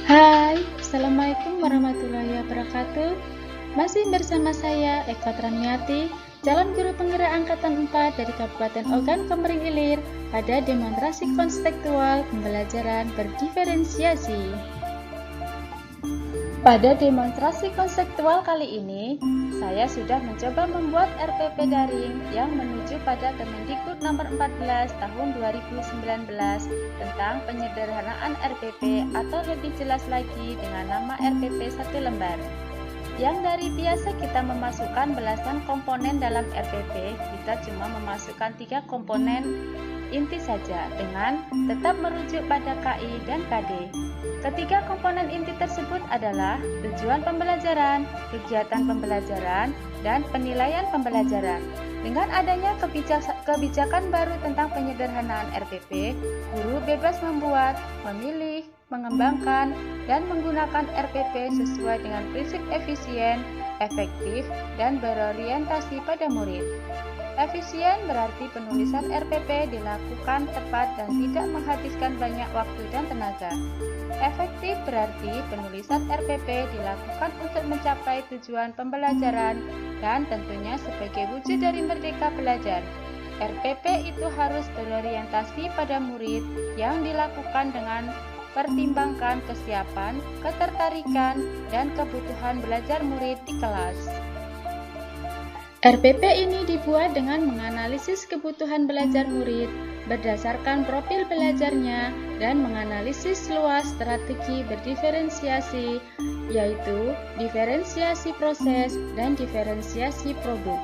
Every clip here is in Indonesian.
Hai, Assalamualaikum warahmatullahi wabarakatuh. Masih bersama saya, Eka Traniati, calon guru penggerak angkatan 4 dari Kabupaten Ogan Komering Ilir pada demonstrasi konstekstual pembelajaran berdiferensiasi. Pada demonstrasi konseptual kali ini, saya sudah mencoba membuat RPP daring yang menuju pada Kemendikbud nomor 14 tahun 2019 tentang penyederhanaan RPP atau lebih jelas lagi dengan nama RPP 1 lembar. Yang dari biasa kita memasukkan belasan komponen dalam RPP, kita cuma memasukkan 3 komponen inti saja dengan tetap merujuk pada KI dan KD. Ketiga komponen inti tersebut adalah tujuan pembelajaran, kegiatan pembelajaran, dan penilaian pembelajaran. Dengan adanya kebijakan baru tentang penyederhanaan RPP, guru bebas membuat, memilih, mengembangkan, dan menggunakan RPP sesuai dengan prinsip efisien, efektif, dan berorientasi pada murid. Efisien berarti penulisan RPP dilakukan tepat dan tidak menghabiskan banyak waktu dan tenaga. Efektif berarti penulisan RPP dilakukan untuk mencapai tujuan pembelajaran dan tentunya sebagai wujud dari merdeka belajar. RPP itu harus berorientasi pada murid yang dilakukan dengan pertimbangkan kesiapan, ketertarikan, dan kebutuhan belajar murid di kelas. RPP ini dibuat dengan menganalisis kebutuhan belajar murid berdasarkan profil belajarnya dan menganalisis luas strategi berdiferensiasi, yaitu diferensiasi proses dan diferensiasi produk.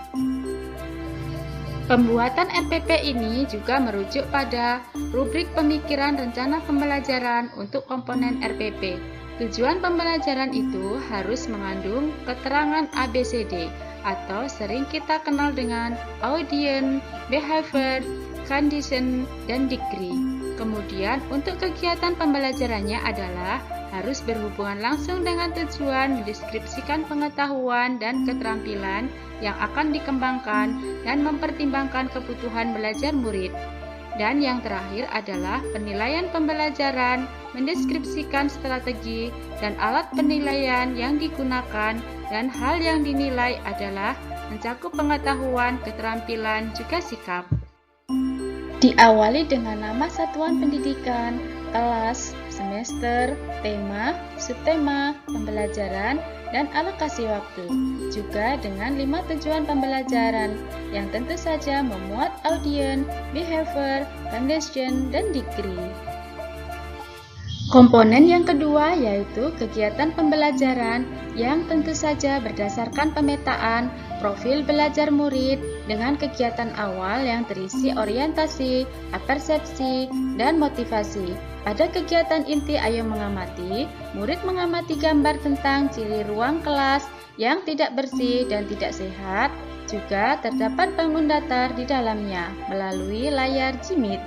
Pembuatan RPP ini juga merujuk pada rubrik pemikiran rencana pembelajaran untuk komponen RPP. Tujuan pembelajaran itu harus mengandung keterangan ABCD atau sering kita kenal dengan audience, behavior, condition, dan degree. Kemudian untuk kegiatan pembelajarannya adalah harus berhubungan langsung dengan tujuan mendeskripsikan pengetahuan dan keterampilan yang akan dikembangkan dan mempertimbangkan kebutuhan belajar murid. Dan yang terakhir adalah penilaian pembelajaran, mendeskripsikan strategi dan alat penilaian yang digunakan, dan hal yang dinilai adalah mencakup pengetahuan, keterampilan, juga sikap. Diawali dengan nama satuan pendidikan, kelas, semester, tema, subtema, pembelajaran, dan alokasi waktu. Juga dengan 5 tujuan pembelajaran yang tentu saja memuat audience, behavior, condition, dan degree. Komponen yang kedua yaitu kegiatan pembelajaran yang tentu saja berdasarkan pemetaan profil belajar murid dengan kegiatan awal yang terisi orientasi, persepsi, dan motivasi. Pada kegiatan inti Ayo Mengamati, murid mengamati gambar tentang ciri ruang kelas yang tidak bersih dan tidak sehat, juga terdapat bangun datar di dalamnya melalui layar jimit.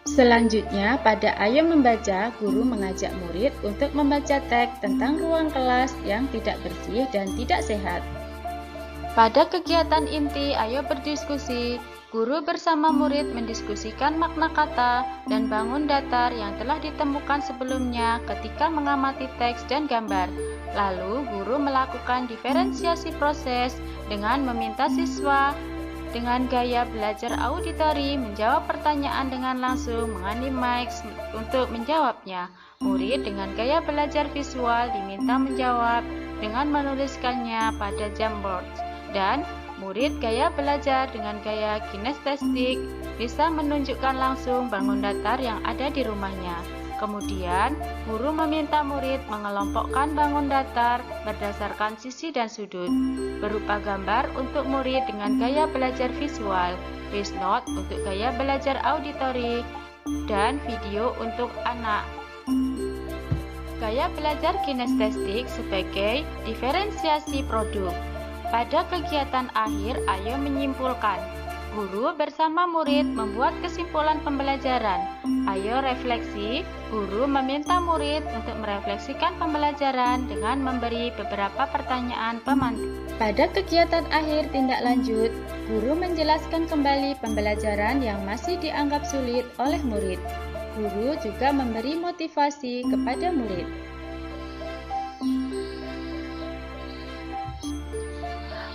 Selanjutnya, pada Ayo Membaca, guru mengajak murid untuk membaca teks tentang ruang kelas yang tidak bersih dan tidak sehat. Pada kegiatan inti Ayo Berdiskusi, guru bersama murid mendiskusikan makna kata dan bangun datar yang telah ditemukan sebelumnya ketika mengamati teks dan gambar. Lalu, guru melakukan diferensiasi proses dengan meminta siswa dengan gaya belajar auditori menjawab pertanyaan dengan langsung mengenai mic untuk menjawabnya. Murid dengan gaya belajar visual diminta menjawab dengan menuliskannya pada Jamboard. Dan murid gaya belajar dengan gaya kinestetik bisa menunjukkan langsung bangun datar yang ada di rumahnya. Kemudian, guru meminta murid mengelompokkan bangun datar berdasarkan sisi dan sudut, berupa gambar untuk murid dengan gaya belajar visual, voice note untuk gaya belajar auditori, dan video untuk anak. Gaya belajar kinestetik sebagai diferensiasi produk. Pada kegiatan akhir, Ayo menyimpulkan. Guru bersama murid membuat kesimpulan pembelajaran. Ayo refleksi, guru meminta murid untuk merefleksikan pembelajaran dengan memberi beberapa pertanyaan pemantik. Pada kegiatan akhir tindak lanjut, guru menjelaskan kembali pembelajaran yang masih dianggap sulit oleh murid. Guru juga memberi motivasi kepada murid.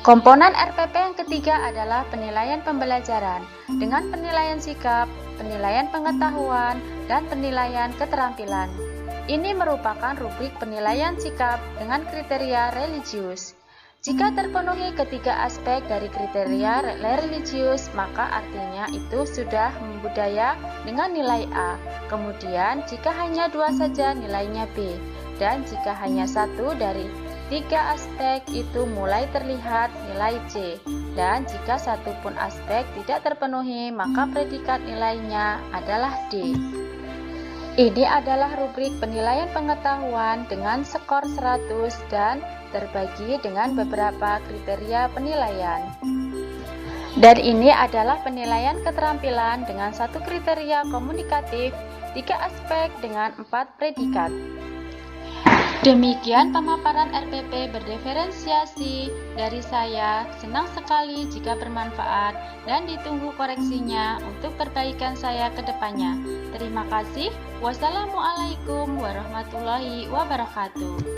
Komponen RPP yang ketiga adalah penilaian pembelajaran dengan penilaian sikap, penilaian pengetahuan, dan penilaian keterampilan. Ini merupakan rubrik penilaian sikap dengan kriteria religius. Jika terpenuhi ketiga aspek dari kriteria religius, maka artinya itu sudah membudaya dengan nilai A. Kemudian, jika hanya 2 saja nilainya B. Dan jika hanya 1 dari 3 aspek itu mulai terlihat nilai C. Dan jika satu pun aspek tidak terpenuhi, maka predikat nilainya adalah D. Ini adalah rubrik penilaian pengetahuan dengan skor 100 dan terbagi dengan beberapa kriteria penilaian. Dan ini adalah penilaian keterampilan dengan 1 kriteria komunikatif, 3 aspek dengan 4 predikat. Demikian pemaparan RPP berdiferensiasi dari saya. Senang sekali jika bermanfaat dan ditunggu koreksinya untuk perbaikan saya ke depannya. Terima kasih. Wassalamualaikum warahmatullahi wabarakatuh.